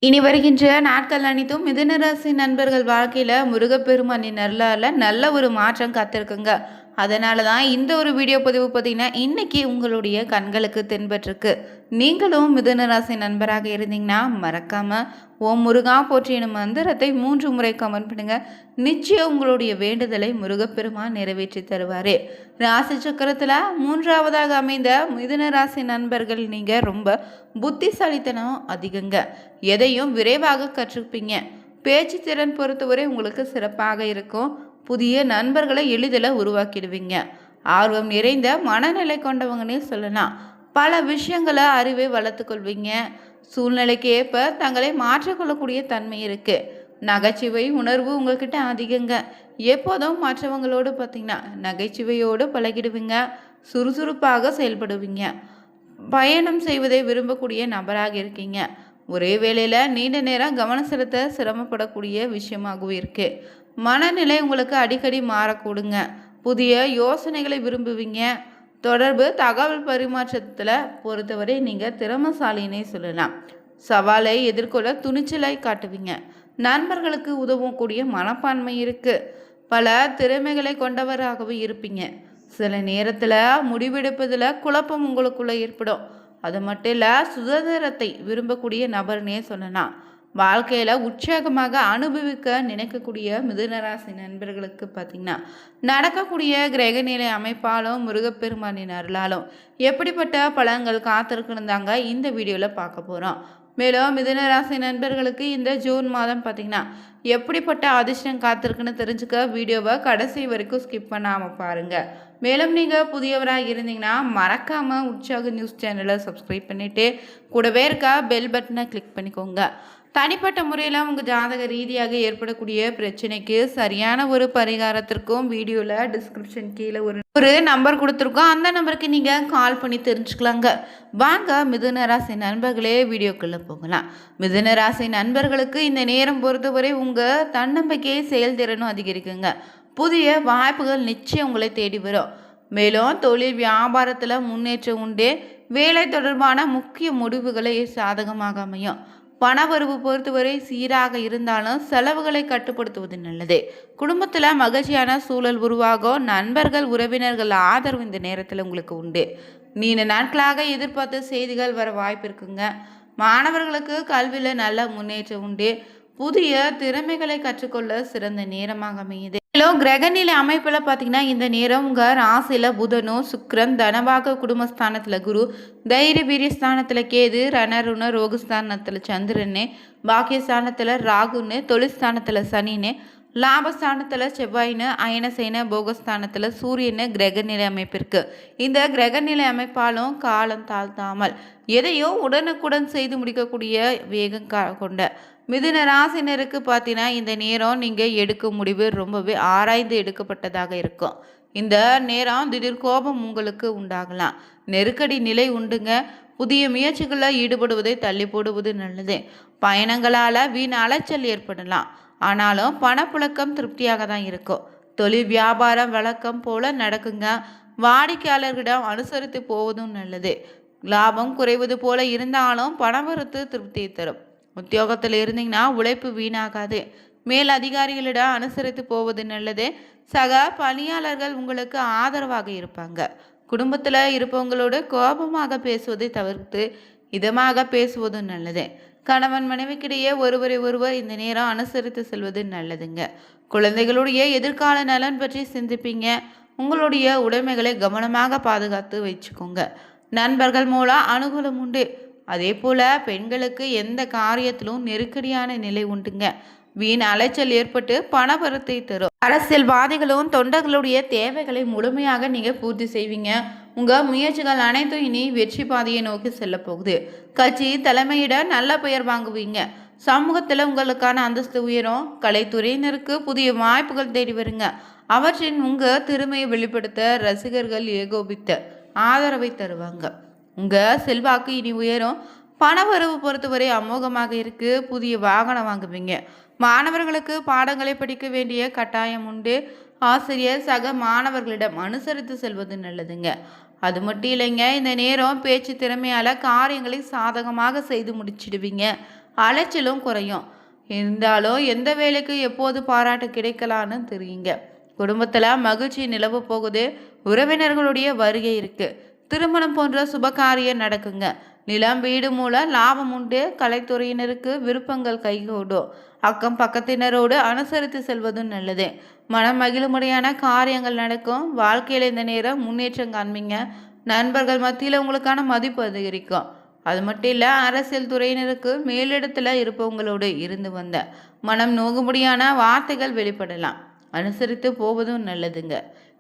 இனி வருகின்ற நாட்கள் அனைத்தும் மிதுன ராசி நண்பர்கள் வாழ்க்கையில் முருகப்பெருமானின் அருளால் நல்ல ஒரு மாற்றம் காத்திருக்குங்க. அதனால தான் இந்த ஒரு வீடியோ பதிவு பார்த்தீங்கன்னா இன்னைக்கு உங்களுடைய கண்களுக்கு தென்பட்டிருக்கு. நீங்களும் மிதுன ராசி நண்பராக இருந்தீங்கன்னா மறக்காம ஓம் முருகா போற்றி எனும் மந்திரத்தை 3 முறை கமெண்ட் பண்ணுங்க. நிச்சயம் உங்களுடைய வேண்டுதலை முருகப்பெருமான் நிறைவேற்றி தருவார். ராசி சக்கரத்தில் 3ஆவதாக அமைந்த மிதுன ராசி நண்பர்கள் நீங்கள் ரொம்ப புத்திசாலித்தனம் அதிகங்க. எதையும் விரைவாக கற்றுப்பீங்க. பேச்சு திறன் பொறுத்தவரை உங்களுக்கு சிறப்பாக இருக்கும். புதிய நண்பர்களை எளிதில் உருவாக்கிடுவீங்க. ஆர்வம் நிறைந்த மனநிலை கொண்டவங்கன்னே சொல்லலாம். பல விஷயங்களை அறிவை வளர்த்து கொள்வீங்க. சூழ்நிலைக்கு ஏற்ப தங்களை மாற்றிக்கொள்ளக்கூடிய தன்மை இருக்கு. நகைச்சுவை உணர்வு உங்ககிட்ட அதிகங்க. எப்போதும் மற்றவங்களோடு பார்த்தீங்கன்னா நகைச்சுவையோடு பழகிடுவீங்க. சுறுசுறுப்பாக செயல்படுவீங்க. பயணம் செய்வதை விரும்பக்கூடிய நபராக இருக்கீங்க. ஒரே வேளையில் நீண்ட நேரம் கவனம் செலுத்த சிரமப்படக்கூடிய விஷயமாகவும் இருக்கு. மனநிலை உங்களுக்கு அடிக்கடி மாறக்கூடுங்க. புதிய யோசனைகளை விரும்புவீங்க. தொடர்பு தகவல் பரிமாற்றத்தில் பொறுத்தவரை நீங்கள் திறமசாலினே சொல்லலாம். சவாலை எதிர்கொள்ள துணிச்சலை காட்டுவீங்க. நண்பர்களுக்கு உதவக்கூடிய மனப்பான்மை இருக்கு. பல திறமைகளை கொண்டவராகவும் இருப்பீங்க. சில நேரத்தில் முடிவெடுப்பதில் குழப்பம் உங்களுக்குள்ள ஏற்படும். அது மட்டும் இல்லை, சுதந்திரத்தை விரும்பக்கூடிய நபர்னே சொல்லலாம். வாழ்க்கையில் உற்சாகமாக அனுபவிக்க நினைக்கக்கூடிய மிதுனராசி நண்பர்களுக்கு பார்த்திங்கன்னா நடக்கக்கூடிய கிரகநிலை அமைப்பாலும் முருகப்பெருமானின் அருளாலும் எப்படிப்பட்ட பலன்கள் காத்திருக்குன்னு தாங்க இந்த வீடியோவில் பார்க்க போகிறோம். மேலும் மிதுனராசி நண்பர்களுக்கு இந்த ஜூன் மாதம் பார்த்திங்கன்னா எப்படிப்பட்ட அதிர்ஷ்டம் காத்திருக்குன்னு தெரிஞ்சுக்க வீடியோவை கடைசி வரைக்கும் ஸ்கிப் பண்ணாமல் பாருங்கள். மேலும் நீங்கள் புதியவராக இருந்தீங்கன்னா மறக்காமல் உற்சாக நியூஸ் சேனலை சப்ஸ்கிரைப் பண்ணிவிட்டு கூடவே இருக்க பெல் பட்டனை கிளிக் பண்ணிக்கோங்க. தனிப்பட்ட முறையில் உங்கள் ஜாதக ரீதியாக ஏற்படக்கூடிய பிரச்சனைக்கு சரியான ஒரு பரிகாரத்திற்கும் வீடியோவில் டிஸ்கிரிப்ஷன் கீழே ஒரு நம்பர் கொடுத்துருக்கோம். அந்த நம்பருக்கு நீங்கள் கால் பண்ணி தெரிஞ்சுக்கலாங்க. வாங்க மிதுன ராசி நண்பர்களே வீடியோக்குள்ளே போகலாம். மிதுன ராசி நண்பர்களுக்கு இந்த நேரம் பொறுத்தவரை உங்கள் தன்னம்பிக்கையை செயல்திறனும் அதிகரிக்குங்க. புதிய வாய்ப்புகள் நிச்சயம் உங்களை தேடி வரும். மேலும் தொழில் வியாபாரத்தில் முன்னேற்றம் உண்டு. வேலை தொடர்பான முக்கிய முடிவுகளை சாதகமாக அமையும். பணவரவு பொறுத்தவரை சீராக இருந்தாலும் செலவுகளை கட்டுப்படுத்துவது நல்லது. குடும்பத்தில் மகிழ்ச்சியான சூழல் உருவாகும். நண்பர்கள் உறவினர்கள் ஆதரவு இந்த நேரத்தில் உங்களுக்கு உண்டு. நீண்ட நாட்களாக எதிர்பார்த்த செய்திகள் வர வாய்ப்பு இருக்குங்க. மாணவர்களுக்கு கல்வியில் நல்ல முன்னேற்றம் உண்டு. புதிய திறமைகளை கற்றுக்கொள்ள சிறந்த நேரமாக அமையுது. மேலும் கிரகநிலை அமைப்பில் பார்த்தீங்கன்னா இந்த நேரம் உங்கள் ராசியில் புதனும் சுக்கிரன், தனவாக குடும்பஸ்தானத்தில் குரு, தைரிய வீரியஸ்தானத்தில் கேது, ரணருண ரோகஸ்தானத்தில் சந்திரன்னு, பாக்கியஸ்தானத்தில் ராகுன்னு, தொழில்ஸ்தானத்தில் சனின்னு, லாபஸ்தானத்தில் செவ்வாயின்னு, அயனசேன போகஸ்தானத்தில் சூரியன்னு கிரகநிலை அமைப்பிற்கு. இந்த கிரகநிலை அமைப்பாலும் காலம் தாழ்த்தாமல் எதையோ உடனுக்குடன் செய்து முடிக்கக்கூடிய வேகம் கொண்ட மிதுன ராசினருக்கு பார்த்தீங்கன்னா இந்த நேரம் நீங்கள் எடுக்கும் முடிவு ரொம்பவே ஆராய்ந்து எடுக்கப்பட்டதாக இருக்கும். இந்த நேரம் திடீர் கோபம் உங்களுக்கு உண்டாகலாம். நெருக்கடி நிலை உண்டுங்க. புதிய முயற்சிகளில் ஈடுபடுவதை தள்ளி போடுவது நல்லது. பயணங்களால் வீண் அலைச்சல் ஏற்படலாம். ஆனாலும் பணப்புழக்கம் திருப்தியாக தான் இருக்கும். தொழில் வியாபாரம் வழக்கம் போல நடக்குங்க. வாடிக்கையாளர்களிடம் அனுசரித்து போவதும் நல்லது. லாபம் குறைவது போல இருந்தாலும் பணவரத்து திருப்தியை தரும். உத்தியோகத்தில் இருந்தீங்கன்னா உழைப்பு வீணாகாது. மேல் அதிகாரிகளிடம் அனுசரித்து போவது நல்லது. சக பணியாளர்கள் உங்களுக்கு ஆதரவாக இருப்பாங்க. குடும்பத்தில் இருப்பவங்களோடு கோபமாக பேசுவதை தவிர்த்து இதமாக பேசுவதும் நல்லது. கணவன் மனைவிக்கிடையே ஒருவரை ஒருவர் இந்த நேரம் அனுசரித்து செல்வது நல்லதுங்க. குழந்தைகளுடைய எதிர்கால நலன் பற்றி சிந்திப்பீங்க. உங்களுடைய உடைமைகளை கவனமாக பாதுகாத்து வச்சுக்கோங்க. நண்பர்கள் மூலம் அனுகூலம் உண்டு. அதே போல் பெண்களுக்கு எந்த காரியத்திலும் நெருக்கடியான நிலை உண்டுங்க. வீண் அலைச்சல் ஏற்பட்டு பணவரத்தை தரும். அரசியல்வாதிகளும் தொண்டர்களுடைய தேவைகளை முழுமையாக நீங்கள் பூர்த்தி செய்வீங்க. உங்கள் முயற்சிகள் அனைத்தும் இனி வெற்றி பாதையை நோக்கி செல்ல போகுது. கட்சி தலைமையிட நல்ல பெயர் வாங்குவீங்க. சமூகத்தில் உங்களுக்கான அந்தஸ்து உயரும். கலைத்துறையினருக்கு புதிய வாய்ப்புகள் தேடி வருங்க. அவற்றின் உங்கள் திறமையை வெளிப்படுத்த ரசிகர்கள் ஏகோபித்த ஆதரவை தருவாங்க. உங்கள் செல்வாக்கு இனி உயரும். பணவரவு பொறுத்தவரை அமோகமாக இருக்குது. புதிய வாகனம் வாங்குவீங்க. மாணவர்களுக்கு பாடங்களை படிக்க வேண்டிய கட்டாயம் உண்டு. ஆசிரியர் சக மாணவர்களிடம் அனுசரித்து செல்வது நல்லதுங்க. அது மட்டும் இல்லைங்க, இந்த நேரம் பேச்சு திறமையால் காரியங்களை சாதகமாக செய்து முடிச்சிடுவீங்க. அலைச்சலும் குறையும். இருந்தாலும் எந்த வேலைக்கு எப்போது பாராட்டு கிடைக்கலான்னு தெரியுங்க. குடும்பத்தில் மகிழ்ச்சி நிலவ போகுது. உறவினர்களுடைய வருகை இருக்கு. திருமணம் போன்ற சுபகாரியம் நடக்குங்க. நிலம் வீடு மூலம் லாபம் உண்டு. கலைத்துறையினருக்கு விருப்பங்கள் கைகூடும். அக்கம் பக்கத்தினரோடு அனுசரித்து செல்வதும் நல்லது. மனம் மகிழும்படியான காரியங்கள் நடக்கும். வாழ்க்கையில் இந்த நேரம் முன்னேற்றம் காண்பீங்க. நண்பர்கள் மத்தியில் உங்களுக்கான மதிப்பு அதிகரிக்கும். அது மட்டும் இல்லை, அரசியல் துறையினருக்கு மேலிடத்தில் இருப்பவங்களோடு இருந்து வந்த மனம் நோகும்படியான வார்த்தைகள் வெளிப்படலாம். அனுசரித்து போவதும் நல்லதுங்க.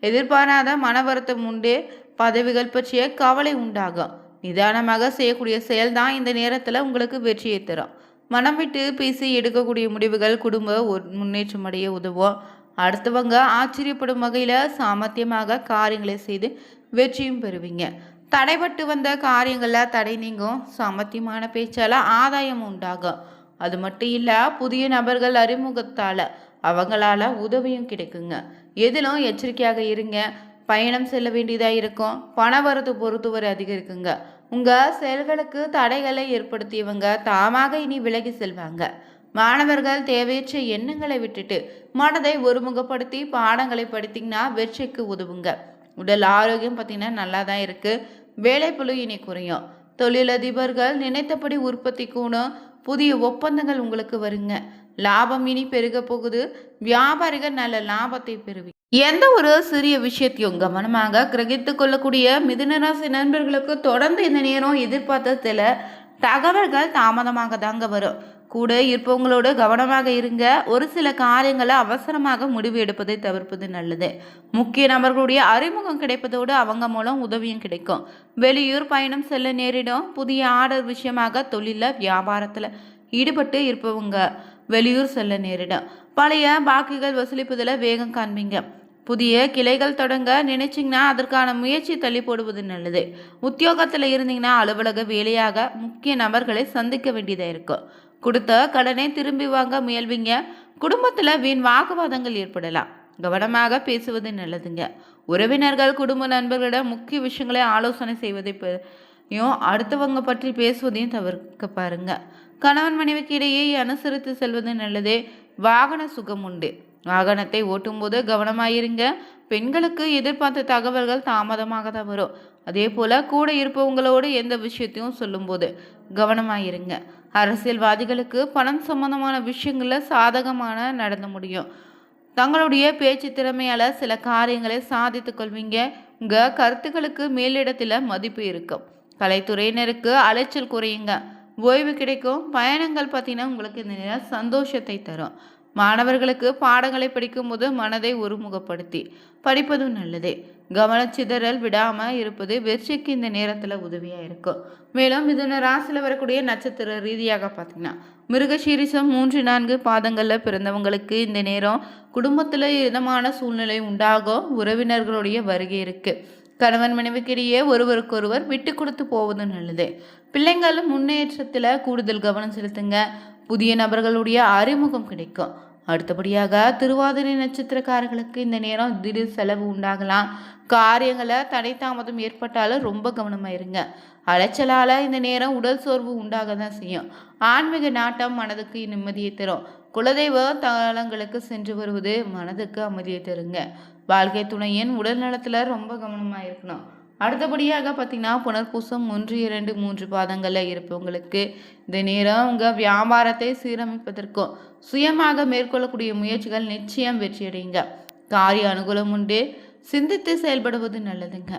எதிர்பாராத மன வருத்தம் உண்டு. பதவிகள் பற்றிய கவலை உண்டாகும். நிதானமாக செய்யக்கூடிய செயல்தான் இந்த நேரத்தில் உங்களுக்கு வெற்றியை தரும். மனம் விட்டு பேசி எடுக்கக்கூடிய முடிவுகள் குடும்ப முன்னேற்றம் அடைய உதவும். அடுத்தவங்க ஆச்சரியப்படும் வகையில் சாமர்த்தியமாக காரியங்களை செய்து வெற்றியும் பெறுவீங்க. தடைபட்டு வந்த காரியங்களில் தடை நீங்கும். சாமர்த்தியமான பேச்சால் ஆதாயம் உண்டாகும். அது மட்டும் இல்லை, புதிய நபர்கள் அறிமுகத்தால் அவங்களால உதவியும் கிடைக்குங்க. எதிலும் எச்சரிக்கையாக இருங்க. பயணம் செல்ல வேண்டியதாக இருக்கும். பண வரத்து பொறுத்தவரை அதிகரிக்குங்க. உங்கள் செயல்களுக்கு தடைகளை ஏற்படுத்தியவங்க தாமாக இனி விலகி செல்வாங்க. மாணவர்கள் தேவையற்ற எண்ணங்களை விட்டுட்டு மனதை ஒருமுகப்படுத்தி பாடங்களை படித்தீங்கன்னா வெற்றிக்கு உதவுங்க. உடல் ஆரோக்கியம் பார்த்தீங்கன்னா நல்லா தான் இருக்குது. வேலைப்புழு இனி குறையும். தொழிலதிபர்கள் நினைத்தபடி உற்பத்தி கூடும். புதிய ஒப்பந்தங்கள் உங்களுக்கு வருங்க. லாபம் இனி பெருக போகுது. வியாபாரிகள் நல்ல லாபத்தை பெறுவீங்க. எந்த ஒரு சிறிய விஷயத்தையும் கவனமாக கிரகித்து கொள்ளக்கூடிய மிதுனராசி நண்பர்களுக்கு தொடர்ந்து இந்த நேரம் எதிர்பார்த்த சில தகவல்கள் தாமதமாக தாங்க வரும். கூட இருப்பவங்களோடு கவனமாக இருங்க. ஒரு சில காரியங்களை அவசரமாக முடிவு எடுப்பதை தவிர்ப்பது நல்லது. முக்கிய நபர்களுடைய அறிமுகம் கிடைப்பதோடு அவங்க மூலம் உதவியும் கிடைக்கும். வெளியூர் பயணம் செல்ல நேரிடும். புதிய ஆர்டர் விஷயமாக தொழிலில் வியாபாரத்தில் ஈடுபட்டு இருப்பவங்க வெளியூர் செல்ல நேரிடும். பழைய பாக்கிகள் வசூலிப்பதில் வேகம் காண்பீங்க. புதிய கிளைகள் தொடங்க நினைச்சிங்கன்னா அதற்கான முயற்சி தள்ளி போடுவது நல்லது. உத்தியோகத்தில் இருந்தீங்கன்னா அலுவலக வேலையாக முக்கிய நபர்களை சந்திக்க வேண்டியதாக இருக்கும். கொடுத்த கடனை திரும்பி வாங்க முயல்வீங்க. குடும்பத்தில் வீண் வாக்குவாதங்கள் ஏற்படலாம். கவனமாக பேசுவது நல்லதுங்க. உறவினர்கள் குடும்ப நண்பர்களிடம் முக்கிய விஷயங்களை ஆலோசனை செய்வதையும் அடுத்தவங்க பற்றி பேசுவதையும் தவிர்க்க பாருங்க. கணவன் மனைவிக்கு இடையே அனுசரித்து செல்வது நல்லது. வாகன சுகம் உண்டு. வாகனத்தை ஓட்டும்போது கவனமாயிருங்க. பெண்களுக்கு எதிர்பார்த்த தகவல்கள் தாமதமாக தான் வரும். அதே போல் கூட இருப்பவங்களோடு எந்த விஷயத்தையும் சொல்லும்போது கவனமாயிருங்க. அரசியல்வாதிகளுக்கு பணம் சம்பந்தமான விஷயங்களில் சாதகமான நடந்து முடியும். தங்களுடைய பேச்சு திறமையால் சில காரியங்களை சாதித்து கொள்வீங்க. உங்கள் கருத்துக்களுக்கு மேலிடத்தில் மதிப்பு இருக்கும். கலைத்துறையினருக்கு அலைச்சல் குறையுங்க. ஓய்வு கிடைக்கும். பயணங்கள் பார்த்தீங்கன்னா உங்களுக்கு இந்த நேரம் சந்தோஷத்தை தரும். மாணவர்களுக்கு பாடங்களை படிக்கும்போது மனதை ஒருமுகப்படுத்தி படிப்பதும் நல்லது. கவனச்சிதறல் விடாமல் இருப்பது வெற்றிக்கு இந்த நேரத்தில் உதவியாக இருக்கும். மேலும் மிதுன ராசியில் வரக்கூடிய நட்சத்திர ரீதியாக பார்த்தீங்கன்னா மிருகசீரிசம் 3-4 பாதங்களில் பிறந்தவங்களுக்கு இந்த நேரம் குடும்பத்தில் இதமான சூழ்நிலை உண்டாகும். உறவினர்களுடைய வருகை இருக்குது. கணவன் மனைவிக்கிடையே ஒருவருக்கொருவர் விட்டு கொடுத்து போவதும் நல்லது. பிள்ளைங்கள் முன்னேற்றத்தில் கூடுதல் கவனம் செலுத்துங்க. புதிய நபர்களுடைய அறிமுகம் கிடைக்கும். அடுத்தபடியாக திருவாதிரை நட்சத்திரக்காரர்களுக்கு இந்த நேரம் திடீர் செலவு உண்டாகலாம். காரியங்களை தடை தாமதம் ஏற்பட்டாலும் ரொம்ப கவனமாக இருங்க. அலைச்சலால் இந்த நேரம் உடல் சோர்வு உண்டாக தான் செய்யும். ஆன்மீக நாட்டம் மனதுக்கு நிம்மதியை தரும். குலதெய்வ தலங்களுக்கு சென்று வருவது மனதுக்கு அமைதியை தருங்க. வாழ்க்கை துணையின் உடல் நலத்தில் ரொம்ப கவனமாக இருக்கணும். அடுத்தபடியாக பார்த்தீங்கன்னா புனர்பூசம் 1-2-3 பாதங்களில் இருப்பவங்களுக்கு இந்த நேரம் உங்கள் வியாபாரத்தை சீரமைப்பதற்கும் சுயமாக மேற்கொள்ளக்கூடிய முயற்சிகள் நிச்சயம் வெற்றியடைங்க. காரிய அனுகூலம் உண்டு. சிந்தித்து செயல்படுவது நல்லதுங்க.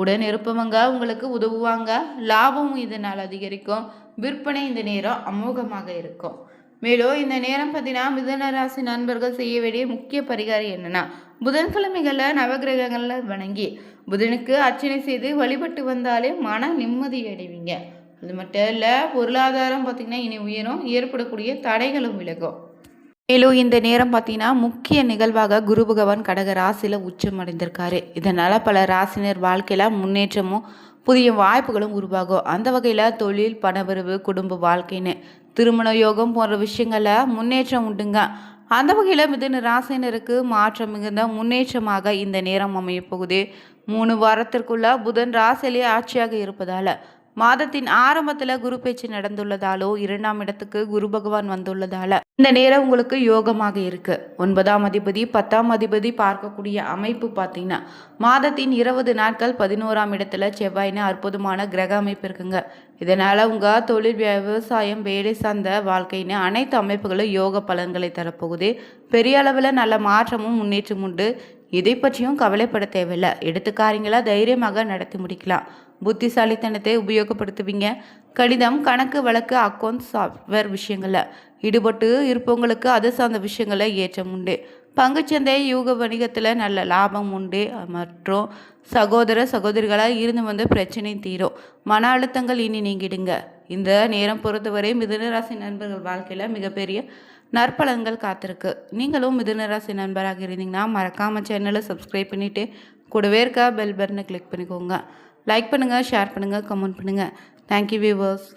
உடன் இருப்பவங்க உங்களுக்கு உதவுவாங்க. லாபமும் இதனால் அதிகரிக்கும். விற்பனை இந்த நேரம் அமோகமாக இருக்கும். மேலும் இந்த நேரம் பார்த்தீங்கன்னா மிதுன ராசி நண்பர்கள் செய்ய வேண்டிய முக்கிய பரிகாரம் என்னன்னா, புதன்கிழமைகளில் நவகிரகங்களில் வணங்கி புதனுக்கு அர்ச்சனை செய்து வழிபட்டு வந்தாலே மன நிம்மதி அடைவீங்க. அது மட்டும் இல்லை, பொருளாதாரம் பார்த்திங்கன்னா இனி உயரும். ஏற்படக்கூடிய தடைகளும் விலகும். மேலும் இந்த நேரம் பார்த்தீங்கன்னா முக்கிய நிகழ்வாக குரு பகவான் கடக ராசியில் உச்சம் அடைந்திருக்காரு. இதனால் பல ராசினர் வாழ்க்கையில் முன்னேற்றமும் புதிய வாய்ப்புகளும் உருவாகும். அந்த வகையில் தொழில், பணவரவு, குடும்ப வாழ்க்கைன்னு திருமண யோகம் போன்ற விஷயங்களில் முன்னேற்றம் உண்டுங்க. அந்த வகையில் மிதுன ராசினருக்கு மாற்றம் மிகுந்த முன்னேற்றமாக இந்த நேரம் அமையப்போகுது. 3 வாரத்திற்குள்ள புதன் ராசியிலே ஆட்சியாக இருப்பதால் மாதத்தின் ஆரம்பத்தில் குரு பேச்சு நடந்துள்ளதாலோ 2ஆம் இடத்துக்கு குரு பகவான் வந்துள்ளதால இந்த நேரம் உங்களுக்கு யோகமாக இருக்கு. 9ஆம் அதிபதி 10ஆம் அதிபதி பார்க்கக்கூடிய அமைப்பு பார்த்தீங்கன்னா மாதத்தின் 20 நாட்கள் 11ஆம் இடத்துல செவ்வாயின்னு அற்புதமான கிரக அமைப்பு இருக்குங்க. இதனால உங்க தொழில், விவசாயம், வேலை சார்ந்த வாழ்க்கைன்னு அனைத்து அமைப்புகளும் யோக பலன்களை தரப்போகுது. பெரிய அளவில் நல்ல மாற்றமும் முன்னேற்றம் உண்டு. இதை பற்றியும் கவலைப்பட தேவையில்லை. எடுத்துக்காரங்களா தைரியமாக நடத்தி முடிக்கலாம். புத்திசாலித்தனத்தை உபயோகப்படுத்துவீங்க. கணிதம், கணக்கு, வழக்கு, அக்கௌண்ட்ஸ், சாஃப்ட்வேர் விஷயங்களில் ஈடுபட்டு இருப்பவங்களுக்கு அது சார்ந்த விஷயங்களை ஏற்றம் உண்டு. பங்குச்சந்தை, யூக வணிகத்தில் நல்ல லாபம் உண்டு. மற்றும் சகோதர சகோதரிகளாக இருந்து வந்த பிரச்சனை தீரும். மன அழுத்தங்கள் இனி நீங்கிடுங்க. இந்த நேரம் பொறுத்தவரை மிதுனராசி நண்பர்கள் வாழ்க்கையில் மிகப்பெரிய நற்பலன்கள் காத்திருக்கு. நீங்களும் மிதுனராசி நண்பராக இருந்தீங்கன்னா மறக்காமல் சேனலை சப்ஸ்கிரைப் பண்ணிவிட்டு கூடவே இருக்க பெல் பட்டனை கிளிக் பண்ணிக்கோங்க. லைக் பண்ணுங்கள், ஷேர் பண்ணுங்கள், கமெண்ட் பண்ணுங்கள். Thank you viewers.